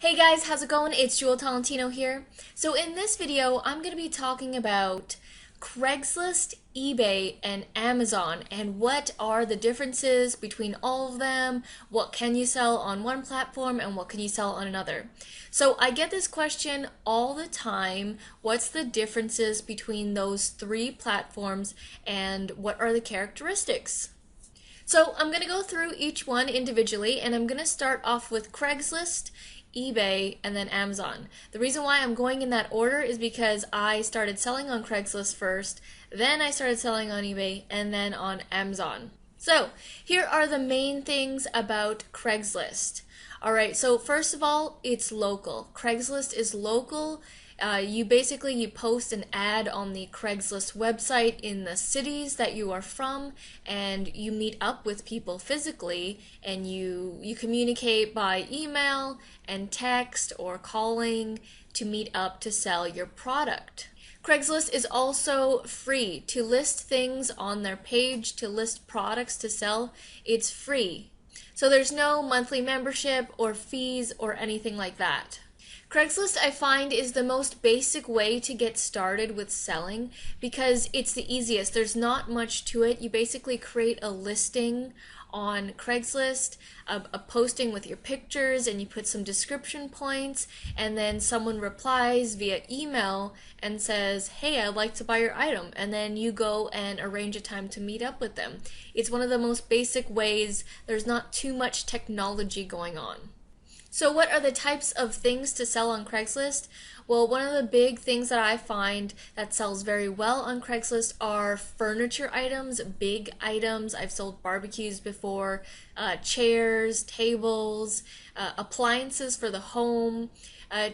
Hey guys, how's it going? It's Jewel Tolentino here. So in this video, I'm going to be talking about Craigslist, eBay, and Amazon and what are the differences between all of them, what can you sell on one platform and what can you sell on another. So I get this question all the time, what's the differences between those three platforms and what are the characteristics? So I'm going to go through each one individually, and I'm going to start off with Craigslist, eBay, and then Amazon. The reason why I'm going in that order is because I started selling on Craigslist first, then I started selling on eBay, and then on Amazon. So here are the main things about Craigslist. All right, so first of all, it's local. Craigslist is local. You post an ad on the Craigslist website in the cities that you are from, and you meet up with people physically, and you communicate by email and text or calling to meet up to sell your product. Craigslist is also free to list things on their page, to list products to sell. It's free. So there's no monthly membership or fees or anything like that. Craigslist, I find, is the most basic way to get started with selling because it's the easiest. There's not much to it. You basically create a listing on Craigslist, a posting with your pictures, and you put some description points, and then someone replies via email and says, hey, I'd like to buy your item, and then you go and arrange a time to meet up with them. It's one of the most basic ways. There's not too much technology going on. So what are the types of things to sell on Craigslist? Well, one of the big things that I find that sells very well on Craigslist are furniture items, big items. I've sold barbecues before, chairs, tables, appliances for the home.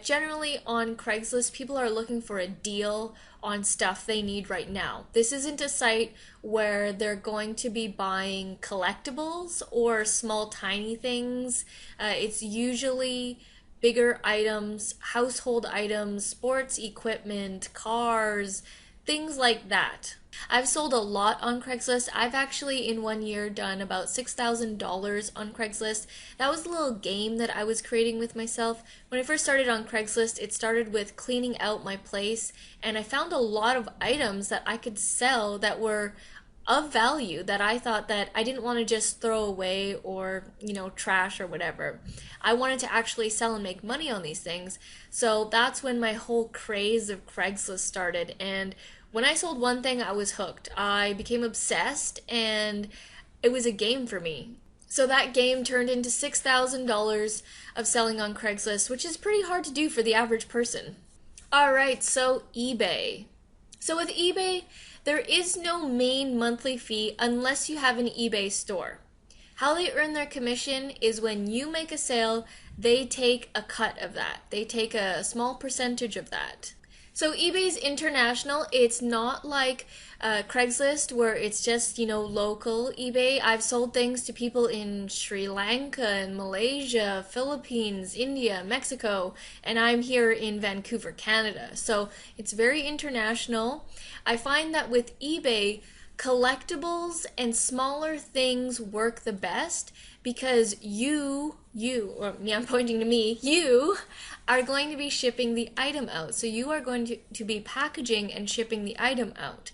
Generally on Craigslist, people are looking for a deal on stuff they need right now. This isn't a site where they're going to be buying collectibles or small tiny things. It's usually bigger items, household items, sports equipment, cars, things like that. I've sold a lot on Craigslist. I've actually in 1 year done about $6,000 on Craigslist. That was a little game that I was creating with myself. When I first started on Craigslist, it started with cleaning out my place, and I found a lot of items that I could sell that were of value that I thought that I didn't want to just throw away or, trash or whatever. I wanted to actually sell and make money on these things. So that's when my whole craze of Craigslist started. And when I sold one thing, I was hooked. I became obsessed and it was a game for me. So that game turned into $6,000 of selling on Craigslist, which is pretty hard to do for the average person. All right, so eBay. So with eBay, there is no main monthly fee unless you have an eBay store. How they earn their commission is when you make a sale, they take a cut of that. They take a small percentage of that. So eBay's international. It's not like Craigslist where it's just, local eBay. I've sold things to people in Sri Lanka and Malaysia, Philippines, India, Mexico, and I'm here in Vancouver, Canada. So it's very international. I find that with eBay, collectibles and smaller things work the best because or me, I'm pointing to me, you are going to be shipping the item out. So you are going to be packaging and shipping the item out.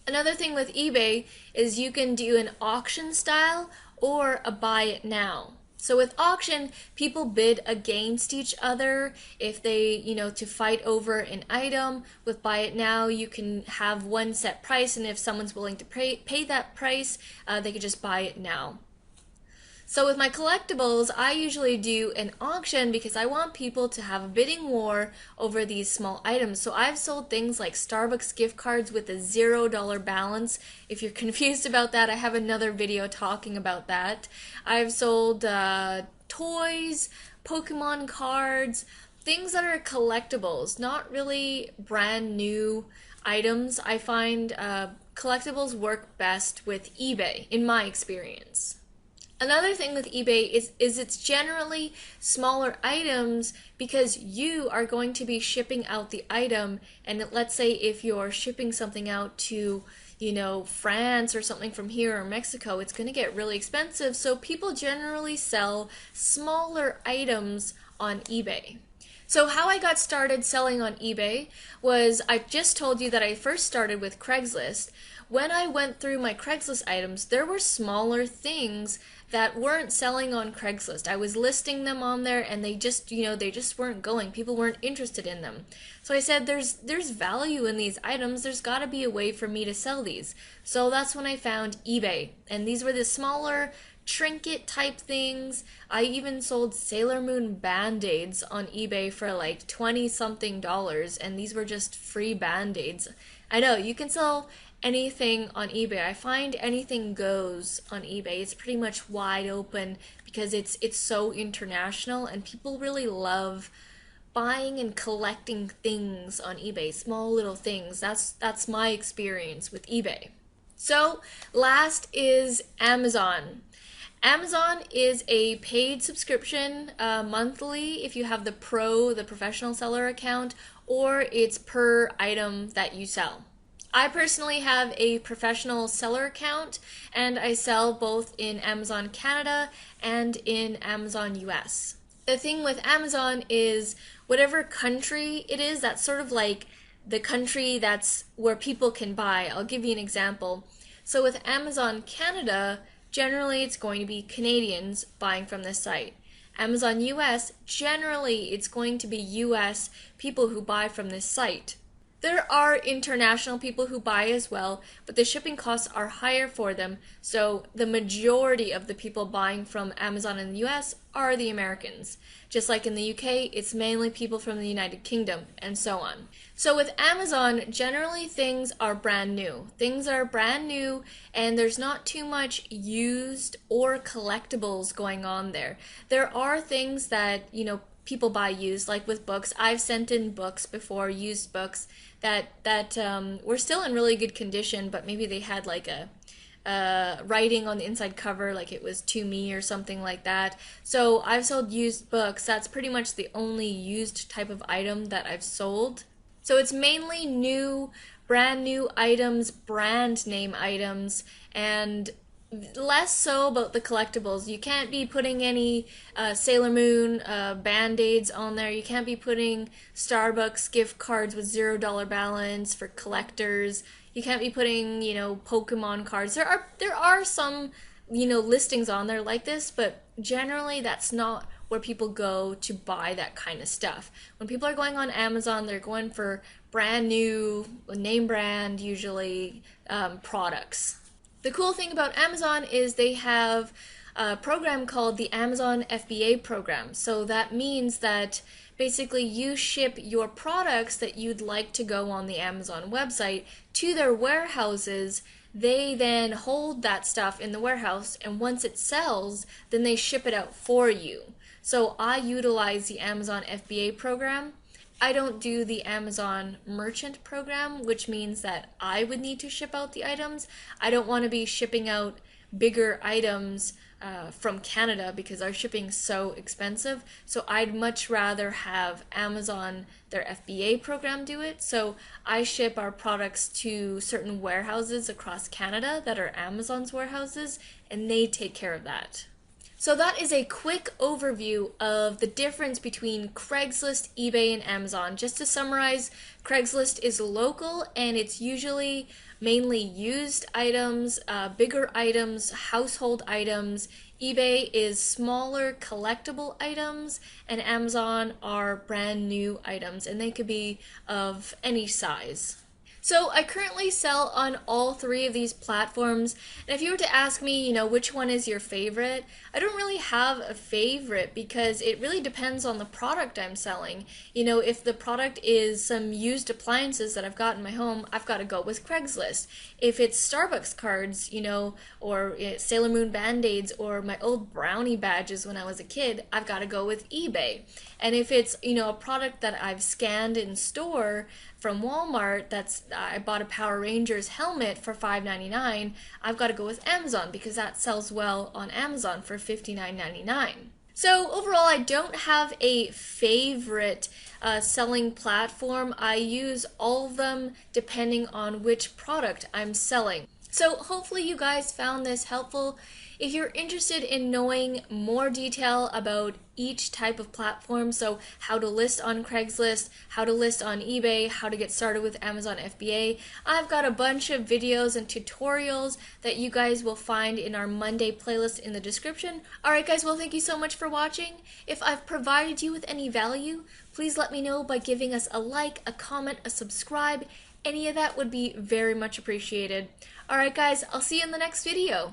Another thing with eBay is you can do an auction style or a buy it now. So with auction, people bid against each other if they, to fight over an item. With buy it now, you can have one set price, and if someone's willing to pay that price, they could just buy it now. So with my collectibles, I usually do an auction because I want people to have a bidding war over these small items. So I've sold things like Starbucks gift cards with a $0 balance. If you're confused about that, I have another video talking about that. I've sold toys, Pokemon cards, things that are collectibles, not really brand new items. I find collectibles work best with eBay, in my experience. Another thing with eBay is it's generally smaller items because you are going to be shipping out the item, and let's say if you're shipping something out to France or something from here or Mexico, it's going to get really expensive. So people generally sell smaller items on eBay. So how I got started selling on eBay was, I just told you that I first started with Craigslist. When I went through my Craigslist items, there were smaller things that weren't selling on Craigslist. I was listing them on there and they just, they just weren't going. People weren't interested in them. So I said, there's value in these items. There's got to be a way for me to sell these. So that's when I found eBay. And these were the smaller trinket type things. I even sold Sailor Moon band-aids on eBay for like 20 something dollars, and these were just free band-aids. I know, you can sell anything on eBay. I find anything goes on eBay. It's pretty much wide open because it's so international, and people really love buying and collecting things on eBay, small little things. That's my experience with eBay. So last is Amazon. Amazon is a paid subscription monthly if you have the professional seller account, or it's per item that you sell. I personally have a professional seller account, and I sell both in Amazon Canada and in Amazon US. The thing with Amazon is whatever country it is, that's sort of like the country that's where people can buy. I'll give you an example. So with Amazon Canada, generally it's going to be Canadians buying from this site. Amazon US, generally it's going to be US people who buy from this site. There are international people who buy as well, but the shipping costs are higher for them, so the majority of the people buying from Amazon in the US are the Americans. Just like in the UK, it's mainly people from the United Kingdom, and so on. So with Amazon, generally things are brand new. Things are brand new, and there's not too much used or collectibles going on there. There are things that, people buy used, like with books. I've sent in books before, used books that were still in really good condition, but maybe they had like a writing on the inside cover, like it was to me or something like that. So I've sold used books. That's pretty much the only used type of item that I've sold. So it's mainly new, brand new items, brand name items, and less so about the collectibles. You can't be putting any Sailor Moon band-aids on there. You can't be putting Starbucks gift cards with $0 balance for collectors. You can't be putting, Pokemon cards. There are some, listings on there like this, but generally that's not where people go to buy that kind of stuff. When people are going on Amazon, they're going for brand new, name brand, usually, products. The cool thing about Amazon is they have a program called the Amazon FBA program. So that means that basically you ship your products that you'd like to go on the Amazon website to their warehouses. They then hold that stuff in the warehouse, and once it sells, then they ship it out for you. So I utilize the Amazon FBA program. I don't do the Amazon merchant program, which means that I would need to ship out the items. I don't want to be shipping out bigger items from Canada because our shipping's so expensive. So I'd much rather have Amazon, their FBA program, do it. So I ship our products to certain warehouses across Canada that are Amazon's warehouses, and they take care of that. So that is a quick overview of the difference between Craigslist, eBay, and Amazon. Just to summarize, Craigslist is local and it's usually mainly used items, bigger items, household items. eBay is smaller collectible items, and Amazon are brand new items, and they could be of any size. So I currently sell on all three of these platforms, and if you were to ask me, which one is your favorite, I don't really have a favorite because it really depends on the product I'm selling. If the product is some used appliances that I've got in my home, I've got to go with Craigslist. If it's Starbucks cards, or Sailor Moon band-aids or my old brownie badges when I was a kid, I've got to go with eBay. And if it's, a product that I've scanned in store from Walmart, I bought a Power Rangers helmet for $5.99, I've got to go with Amazon because that sells well on Amazon for $59.99. So overall, I don't have a favorite selling platform. I use all of them depending on which product I'm selling. So hopefully you guys found this helpful. If you're interested in knowing more detail about each type of platform, so how to list on Craigslist, how to list on eBay, how to get started with Amazon FBA, I've got a bunch of videos and tutorials that you guys will find in our Monday playlist in the description. Alright guys, well thank you so much for watching. If I've provided you with any value, please let me know by giving us a like, a comment, a subscribe. Any of that would be very much appreciated. Alright guys, I'll see you in the next video.